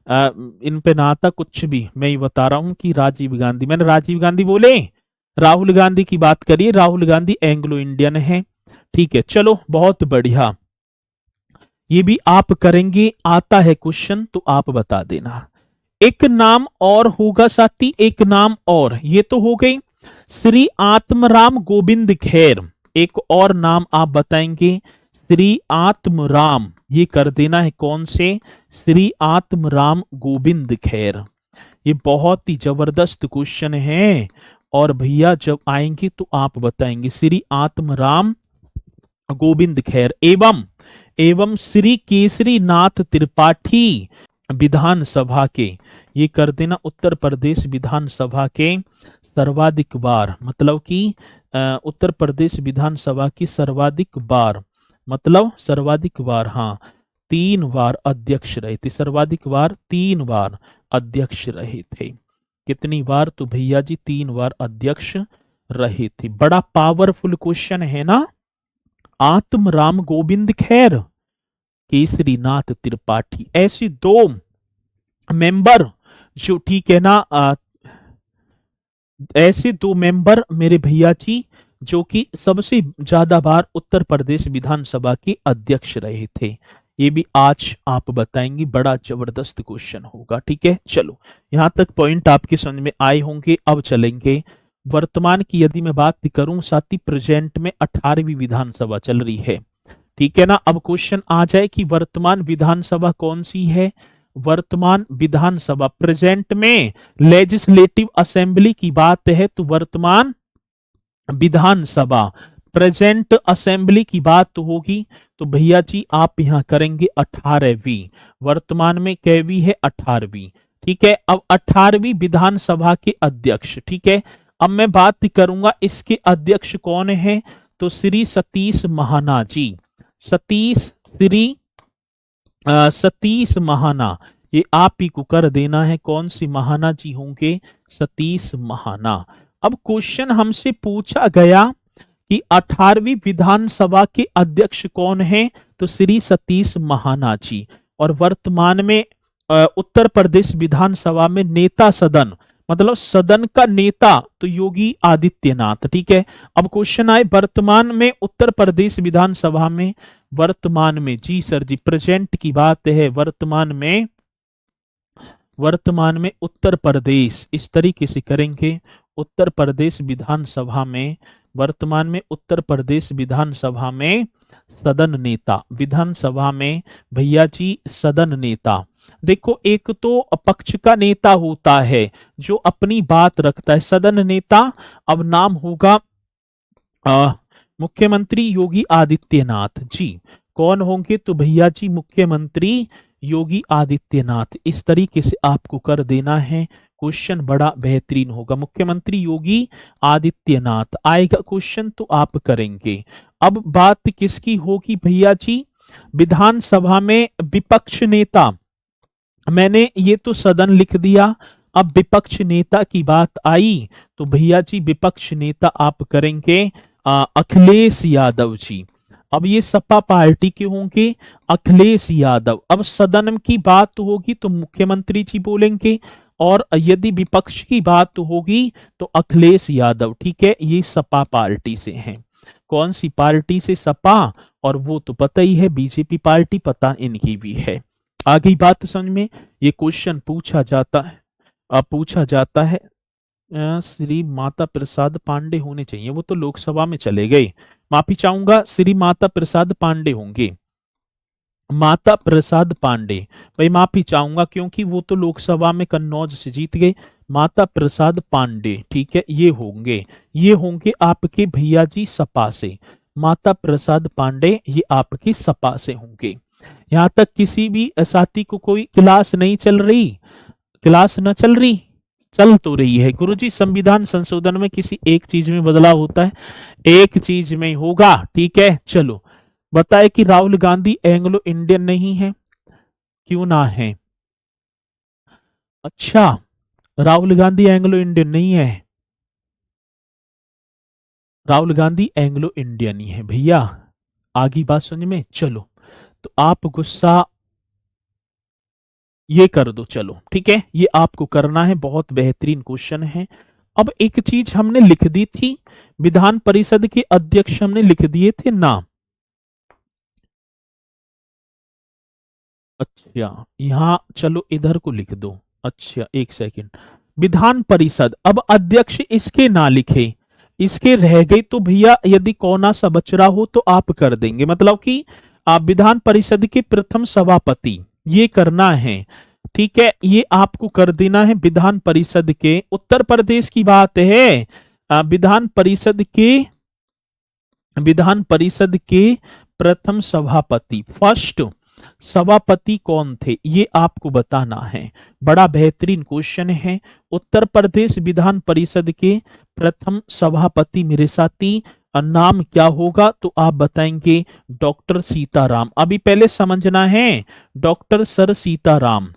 इन पे ना आता कुछ भी। मैं ये बता रहा हूं कि राजीव गांधी, मैंने राजीव गांधी बोले, राहुल गांधी की बात करिए, राहुल गांधी एंग्लो इंडियन है। ठीक है, चलो बहुत बढ़िया, ये भी आप करेंगे। आता है क्वेश्चन तो आप बता देना। एक नाम और होगा साथी, एक नाम और, ये तो हो गई श्री आत्मराम गोविंद खेर। एक और नाम आप बताएंगे, श्री आत्मराम, ये कर देना है कौन से, श्री आत्मराम गोविंद खैर। ये बहुत ही जबरदस्त क्वेश्चन है, और भैया जब आएंगे तो आप बताएंगे, श्री आत्मराम गोविंद खैर। एवं श्री केसरी नाथ त्रिपाठी विधानसभा के, ये कर देना उत्तर प्रदेश विधानसभा के सर्वाधिक बार, मतलब कि उत्तर प्रदेश विधानसभा की सर्वाधिक बार, मतलब सर्वाधिक बार, हाँ 3 बार अध्यक्ष रहे थे, सर्वाधिक बार 3 बार अध्यक्ष रहे थे। कितनी बार, तो भैया जी 3 बार अध्यक्ष रहे थे। बड़ा पावरफुल क्वेश्चन है ना। आत्मराम गोविंद खैर, केसरी नाथ त्रिपाठी, ऐसे 2 मेंबर जो, ठीक है ना, ऐसे 2 मेंबर मेरे भैया जी जो कि सबसे ज्यादा बार उत्तर प्रदेश विधानसभा के अध्यक्ष रहे थे। ये भी आज आप बताएंगे, बड़ा जबरदस्त क्वेश्चन होगा। ठीक है, चलो यहां तक पॉइंट आपके समझ में आए होंगे। अब चलेंगे वर्तमान की, यदि मैं बात करूं साथ ही प्रेजेंट में 18वीं विधानसभा चल रही है। ठीक है ना। अब क्वेश्चन आ जाए कि वर्तमान विधानसभा कौन सी है। वर्तमान विधानसभा प्रेजेंट में लेजिस्लेटिव असेंबली की बात है तो वर्तमान विधानसभा प्रेजेंट असेंबली की बात होगी तो भैया जी आप यहां करेंगे 18वीं। वर्तमान में कैवी है, 18वीं। ठीक है, अब 18वीं विधानसभा के अध्यक्ष, ठीक है, अब मैं बात करूंगा इसके अध्यक्ष कौन है, तो श्री सतीश महाना जी। सतीश महाना, ये आप ही को कर देना है, कौन सी महाना जी होंगे, सतीश महाना। अब क्वेश्चन हमसे पूछा गया कि 18वीं विधानसभा के अध्यक्ष कौन है, तो श्री सतीश महाना जी। और वर्तमान में उत्तर प्रदेश विधानसभा में नेता सदन, मतलब सदन का नेता तो योगी आदित्यनाथ। ठीक है, अब क्वेश्चन आए वर्तमान में उत्तर प्रदेश विधानसभा में, वर्तमान में, जी सर जी प्रेजेंट की बात है, वर्तमान में उत्तर प्रदेश, इस तरीके से करेंगे, उत्तर प्रदेश विधानसभा में, वर्तमान में उत्तर प्रदेश विधानसभा में सदन नेता, विधानसभा में भैया जी सदन नेता। देखो एक तो पक्ष का नेता होता है जो अपनी बात रखता है, सदन नेता। अब नाम होगा मुख्यमंत्री योगी आदित्यनाथ जी। कौन होंगे, तो भैया जी मुख्यमंत्री योगी आदित्यनाथ। इस तरीके से आपको कर देना है, क्वेश्चन बड़ा बेहतरीन होगा। मुख्यमंत्री योगी आदित्यनाथ आएगा क्वेश्चन तो आप करेंगे। अब बात किसकी होगी भैया जी, विधानसभा में विपक्ष नेता, मैंने ये तो सदन लिख दिया। अब विपक्ष नेता की बात आई तो भैया जी विपक्ष नेता आप करेंगे अखिलेश यादव जी। अब ये सपा पार्टी के होंगे अखिलेश यादव। अब सदन की बात होगी तो मुख्यमंत्री जी बोलेंगे, और यदि विपक्ष की बात होगी तो अखिलेश यादव। ठीक है, ये सपा पार्टी से हैं। कौन सी पार्टी से, सपा, और वो तो पता ही है बीजेपी पार्टी पता इनकी भी है। आगे बात समझ में, ये क्वेश्चन पूछा जाता है श्री माता प्रसाद पांडे होने चाहिए, वो तो लोकसभा में चले गए, माफी चाहूंगा, श्री माता प्रसाद पांडे होंगे, माता प्रसाद पांडे, भाई माफी चाहूंगा क्योंकि वो तो लोकसभा में कन्नौज से जीत गए। माता प्रसाद पांडे, ठीक है, ये होंगे आपके भैया जी सपा से। माता प्रसाद पांडे ये आपके सपा से होंगे। यहां तक किसी भी साथी को कोई क्लास नहीं चल रही, क्लास न चल रही, चल तो रही है गुरुजी। संविधान संशोधन में किसी एक चीज में बदलाव होता है, एक चीज में होगा। ठीक है, चलो बताए कि राहुल गांधी एंग्लो इंडियन नहीं है, क्यों ना है। अच्छा, राहुल गांधी एंग्लो इंडियन नहीं है, राहुल गांधी एंग्लो इंडियन ही है भैया। आगे बात समझ में, चलो तो आप गुस्सा ये कर दो, चलो ठीक है, ये आपको करना है, बहुत बेहतरीन क्वेश्चन है। अब एक चीज हमने लिख दी थी, विधान परिषद के अध्यक्ष हमने लिख दिए थे ना। अच्छा, यहां चलो इधर को लिख दो। अच्छा एक सेकंड, विधान परिषद, अब अध्यक्ष इसके ना लिखे, इसके रह गए तो भैया यदि कोना सा बच रहा हो तो आप कर देंगे, मतलब कि आप विधान परिषद के प्रथम सभापति ये करना है, ठीक है, ये आपको कर देना है। विधान परिषद के उत्तर प्रदेश की बात है, विधान परिषद के प्रथम सभापति, फर्स्ट सभापति कौन थे ये आपको बताना है। बड़ा बेहतरीन क्वेश्चन है। उत्तर प्रदेश विधान परिषद के प्रथम सभापति मेरे साथी नाम क्या होगा, तो आप बताएंगे डॉक्टर सीताराम। अभी पहले समझना है, डॉक्टर सर सीताराम,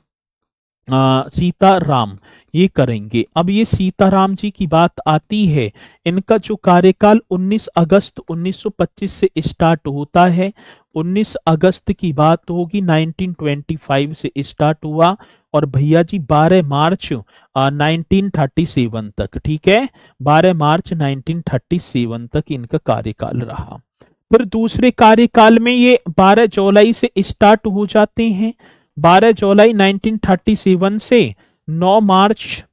सीताराम ये करेंगे। अब ये सीताराम जी की बात आती है, इनका जो कार्यकाल 19 अगस्त 1925 से स्टार्ट होता है, 19 अगस्त की बात होगी 1925 से स्टार्ट हुआ, और भैया जी 12 मार्च 1937 तक, ठीक है, 12 मार्च 1937 तक इनका कार्यकाल रहा। फिर दूसरे कार्यकाल में ये 12 जुलाई से स्टार्ट हो जाते हैं, 12 जुलाई 1937 से 9 मार्च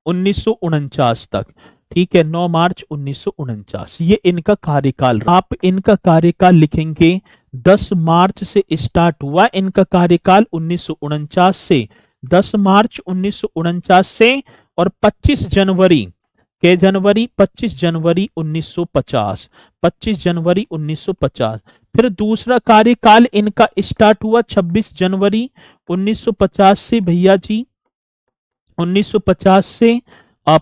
1949 तक, ठीक है, 9 मार्च 1949 ये इनका कार्यकाल। आप इनका कार्यकाल लिखेंगे 10 मार्च से स्टार्ट हुआ इनका कार्यकाल 1949 से, 10 मार्च 1949 से, और 25 जनवरी के जनवरी 25 जनवरी 1950, 25 जनवरी 1950। फिर दूसरा कार्यकाल इनका स्टार्ट हुआ 26 जनवरी 1950 से भैया जी, 1950 से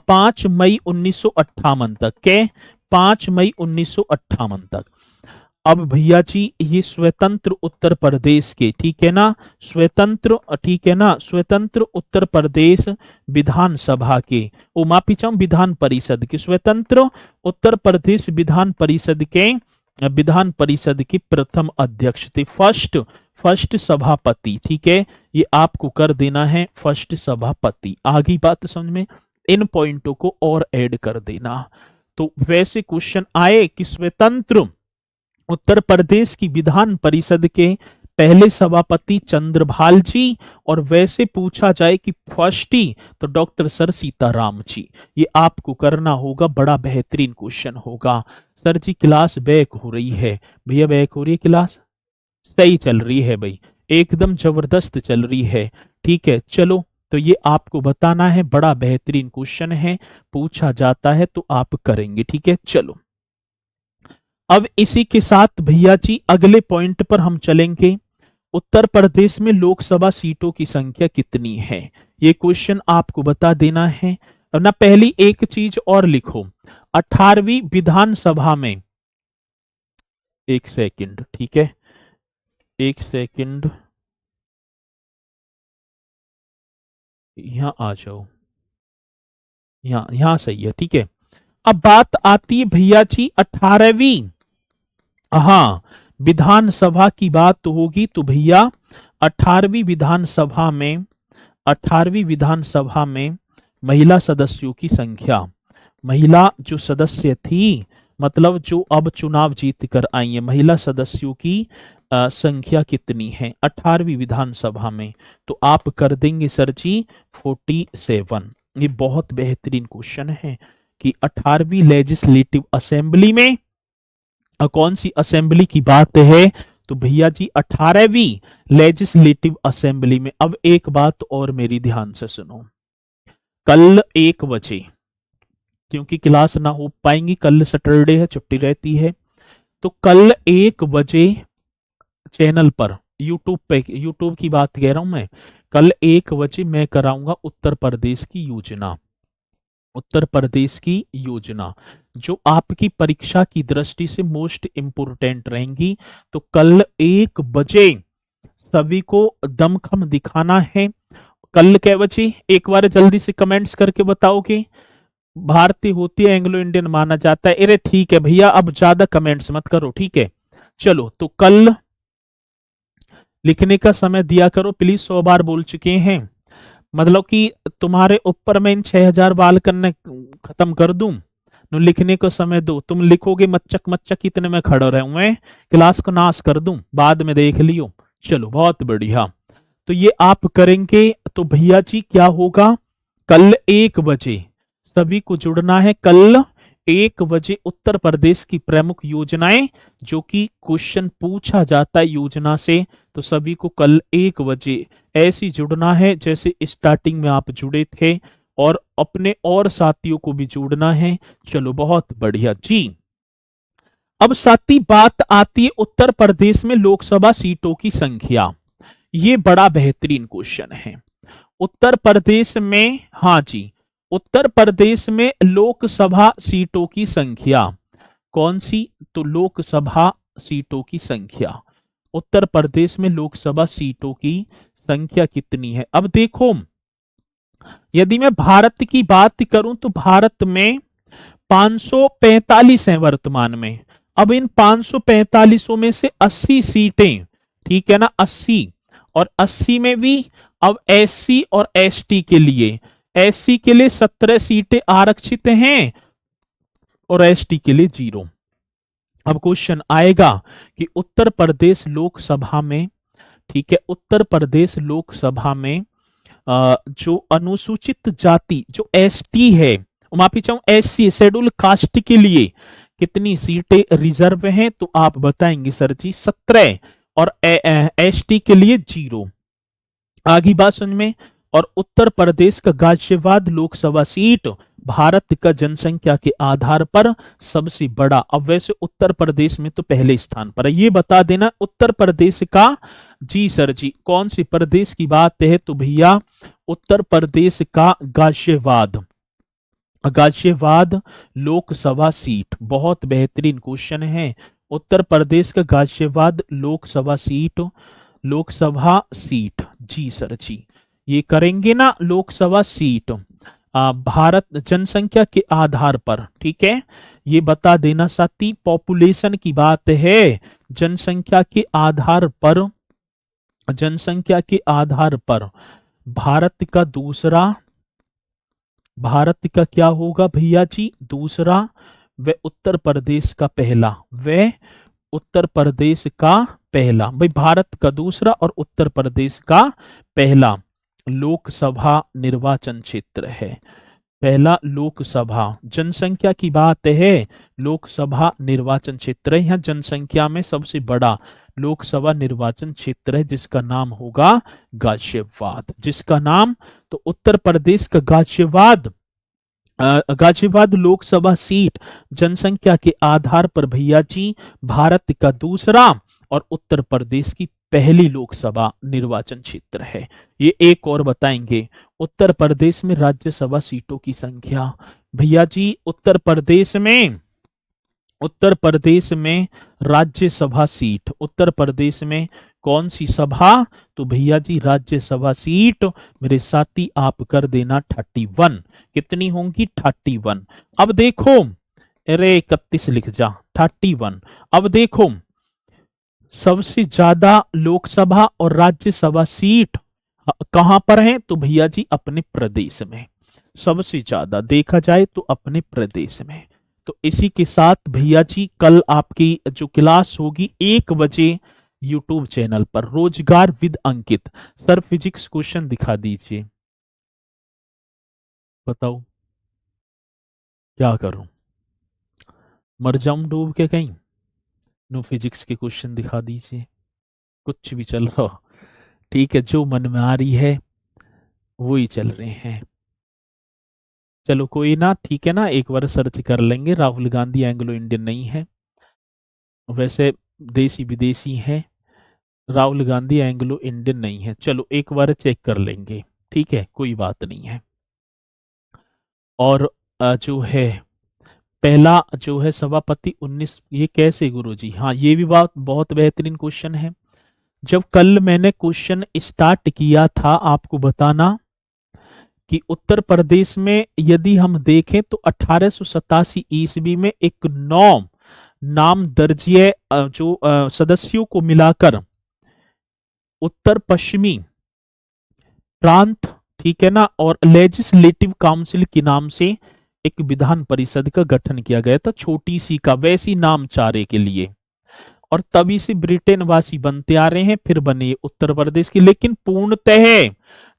5 मई 1958 तक के, 5 मई 1958 तक। अब भैया जी ये स्वतंत्र उत्तर प्रदेश के, ठीक है ना, स्वतंत्र, ठीक है ना, स्वतंत्र उत्तर प्रदेश विधानसभा के, ओ माफी चाहूं विधान परिषद के, स्वतंत्र उत्तर प्रदेश विधान परिषद के प्रथम अध्यक्ष थे, फर्स्ट सभापति, ठीक है, ये आपको कर देना है फर्स्ट सभापति। आगे बात समझ में, इन पॉइंटों को और ऐड कर देना। तो वैसे क्वेश्चन आए कि स्वतंत्र उत्तर प्रदेश की विधान परिषद के पहले सभापति चंद्रभाल जी, और वैसे पूछा जाए कि फर्स्टी तो डॉक्टर सर सीताराम जी, ये आपको करना होगा। बड़ा बेहतरीन क्वेश्चन होगा। सर जी क्लास बैक हो रही है भैया, बैक हो रही है क्लास, सही चल रही है भाई, एकदम जबरदस्त चल रही है, ठीक है। चलो तो ये आपको बताना है, बड़ा बेहतरीन क्वेश्चन है, पूछा जाता है तो आप करेंगे, ठीक है। चलो अब इसी के साथ भैया जी अगले पॉइंट पर हम चलेंगे। उत्तर प्रदेश में लोकसभा सीटों की संख्या कितनी है, ये क्वेश्चन आपको बता देना है ना। पहली एक चीज और लिखो, 18वीं विधानसभा में, एक सेकंड, ठीक है, एक सेकंड, यहां आ जाओ, यहां सही है, ठीक है। अब बात आती है भैया जी 18वीं, हाँ, विधानसभा की बात तो होगी, तो भैया 18वीं विधानसभा में, 18वीं विधानसभा में महिला सदस्यों की संख्या, महिला जो सदस्य थी, मतलब जो अब चुनाव जीत कर आई है, महिला सदस्यों की संख्या कितनी है 18वीं विधानसभा में, तो आप कर देंगे सर जी 47। ये बहुत बेहतरीन क्वेश्चन है कि 18वीं लेजिस्लेटिव असेंबली में कौन सी असेंबली की बात है, तो भैया जी 18वीं लेजिस्लेटिव असेंबली में। अब एक बात और मेरी ध्यान से सुनो, कल 1 बजे, क्योंकि क्लास ना हो पाएंगी, कल सैटरडे है, छुट्टी रहती है, तो कल 1 बजे चैनल पर यूट्यूब की बात कह रहा हूं मैं, कल 1 बजे मैं कराऊंगा उत्तर प्रदेश की योजना, उत्तर प्रदेश की योजना जो आपकी परीक्षा की दृष्टि से मोस्ट इंपोर्टेंट रहेंगी। तो कल 1 बजे सभी को दमखम दिखाना है। कल क्या बजे, एक बार जल्दी से कमेंट्स करके बताओगे। भारतीय होती है, एंग्लो इंडियन माना जाता है। अरे ठीक है भैया, अब ज्यादा कमेंट्स मत करो, ठीक है। चलो तो कल लिखने का समय दिया करो प्लीज, 100 बार बोल चुके हैं, मतलब कि तुम्हारे ऊपर मैं इन 6000 बाल करने खत्म कर दूं, लिखने को समय दो। तुम लिखोगे मच्चक मच्चक, इतने में खड़ा रहूं, क्लास को नाश कर दूं, बाद में देख लियो। चलो बहुत बढ़िया, तो ये आप करेंगे। तो भैया जी क्या होगा, कल 1 बजे सभी को जुड़ना है, कल 1 बजे उत्तर प्रदेश की प्रमुख योजनाएं, जो कि क्वेश्चन पूछा जाता है योजना से, तो सभी को कल 1 बजे ऐसी जुड़ना है जैसे स्टार्टिंग में आप जुड़े थे, और अपने और साथियों को भी जोड़ना है। चलो बहुत बढ़िया जी। अब साथी बात आती है उत्तर प्रदेश में लोकसभा सीटों की संख्या। ये बड़ा बेहतरीन क्वेश्चन है। उत्तर प्रदेश में, हाँ जी, उत्तर प्रदेश में लोकसभा सीटों की संख्या कौन सी? तो लोकसभा सीटों की संख्या, उत्तर प्रदेश में लोकसभा सीटों की संख्या कितनी है? अब देखो, यदि मैं भारत की बात करूं तो भारत में 545 है वर्तमान में। अब इन 545 में से 80 सीटें, ठीक है ना, 80, और 80 में भी अब एससी और एसटी के लिए, एससी के लिए 17 सीटें आरक्षित हैं और एसटी के लिए 0। अब क्वेश्चन आएगा कि उत्तर प्रदेश लोकसभा में, ठीक है, उत्तर प्रदेश लोकसभा में जो अनुसूचित जाति जो एसटी है, माफी चाहूं एससी शेड्यूल कास्ट के लिए कितनी सीटें रिजर्व हैं? तो आप बताएंगे सर जी 17, और एसटी के लिए 0। आगे बात समझ में। और उत्तर प्रदेश का गाजियाबाद लोकसभा सीट भारत का जनसंख्या के आधार पर सबसे बड़ा, अब वैसे उत्तर प्रदेश में तो पहले स्थान पर है, ये बता देना उत्तर प्रदेश का। जी सर जी, कौन सी प्रदेश की बात है? तो भैया उत्तर प्रदेश का गाजियाबाद, गाजियाबाद लोकसभा सीट। बहुत बेहतरीन क्वेश्चन है। उत्तर प्रदेश का गाजियाबाद लोकसभा सीट, लोकसभा सीट, जी सर जी, ये करेंगे ना लोकसभा सीट भारत जनसंख्या के आधार पर, ठीक है, ये बता देना साथी। पॉपुलेशन की बात है, जनसंख्या के आधार पर, जनसंख्या के आधार पर भारत का दूसरा, भारत का क्या होगा भैया जी? दूसरा, व उत्तर प्रदेश का पहला, व उत्तर प्रदेश का पहला, भाई भारत का दूसरा और उत्तर प्रदेश का पहला लोकसभा निर्वाचन क्षेत्र है। पहला लोकसभा, जनसंख्या की बात है, लोकसभा निर्वाचन क्षेत्र है, यहाँ जनसंख्या में सबसे बड़ा लोकसभा निर्वाचन क्षेत्र है जिसका नाम होगा गाजियाबाद, जिसका नाम, तो उत्तर प्रदेश का गाजियाबाद, गाजियाबाद लोकसभा सीट जनसंख्या के आधार पर भैया जी भारत का दूसरा और उत्तर प्रदेश की पहली लोकसभा निर्वाचन क्षेत्र है। ये एक और बताएंगे, उत्तर प्रदेश में राज्यसभा सीटों की संख्या भैया जी, उत्तर प्रदेश में, उत्तर प्रदेश में राज्यसभा सीट, उत्तर प्रदेश में कौन सी सभा? तो भैया जी राज्यसभा सीट, मेरे साथी आप कर देना 31। कितनी होंगी? 31। अब देखो, अरे 31 लिख जा, 31। अब देखो, सबसे ज्यादा लोकसभा और राज्यसभा सीट कहां पर है? तो भैया जी अपने प्रदेश में, सबसे ज्यादा देखा जाए तो अपने प्रदेश में। तो इसी के साथ भैया जी कल आपकी जो क्लास होगी 1 बजे यूट्यूब चैनल पर, रोजगार with Ankit. Sir physics question दिखा दीजिए, बताओ क्या करूं, मर जाऊं डूब के कहीं? नो, फिजिक्स के क्वेश्चन दिखा दीजिए, कुछ भी चल रहा, ठीक है, जो मन में आ रही है वो ही चल रहे हैं। चलो कोई ना, ठीक है ना, एक बार सर्च कर लेंगे। राहुल गांधी एंग्लो इंडियन नहीं है, वैसे देसी विदेशी है, राहुल गांधी एंग्लो इंडियन नहीं है। चलो एक बार चेक कर लेंगे, ठीक है, कोई बात नहीं है। और जो है पहला जो है सभापति 19, ये कैसे गुरुजी? हाँ, ये भी बात बहुत बेहतरीन क्वेश्चन है। जब कल मैंने क्वेश्चन स्टार्ट किया था आपको बताना कि उत्तर प्रदेश में यदि हम देखें तो 1887 ईस्वी में एक नाम दर्जीय जो सदस्यों को मिलाकर उत्तर पश्चिमी प्रांत, ठीक है ना, और लेजिस्लेटिव काउंसिल के नाम से एक विधान परिषद का गठन किया गया था, छोटी सी का, वैसी नाम चारे के लिए, और तभी से ब्रिटेन वासी बनते आ रहे हैं, फिर बने उत्तर प्रदेश की। लेकिन पूर्णतः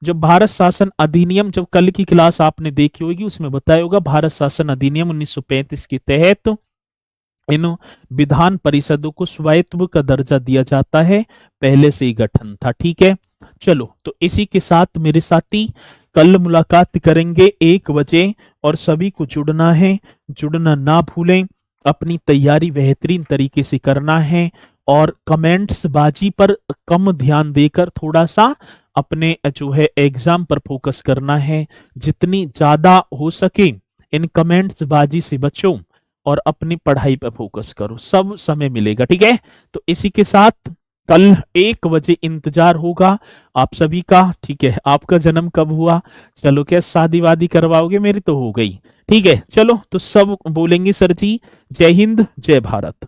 जब भारत शासन अधिनियम, जब कल की क्लास आपने देखी होगी उसमें बताया होगा, भारत शासन अधिनियम 1935 के तहत इन विधान परिषदों को स्वायत्त का दर्जा दिया जाता है, पहले से ही गठन था। ठीक है, चलो तो इसी के साथ मेरे साथी कल मुलाकात करेंगे 1 बजे, और सभी को जुड़ना है, जुड़ना ना भूलें, अपनी तैयारी बेहतरीन तरीके से करना है, और कमेंट्स बाजी पर कम ध्यान देकर थोड़ा सा अपने जो है एग्जाम पर फोकस करना है। जितनी ज्यादा हो सके इन कमेंट्स बाजी से बचो और अपनी पढ़ाई पर फोकस करो, सब समय मिलेगा। ठीक है, तो इसी के साथ कल 1 बजे इंतजार होगा आप सभी का। ठीक है, आपका जन्म कब हुआ? चलो, क्या शादी वादी करवाओगे? मेरी तो हो गई। ठीक है, चलो तो सब बोलेंगे सर जी जय हिंद जय भारत।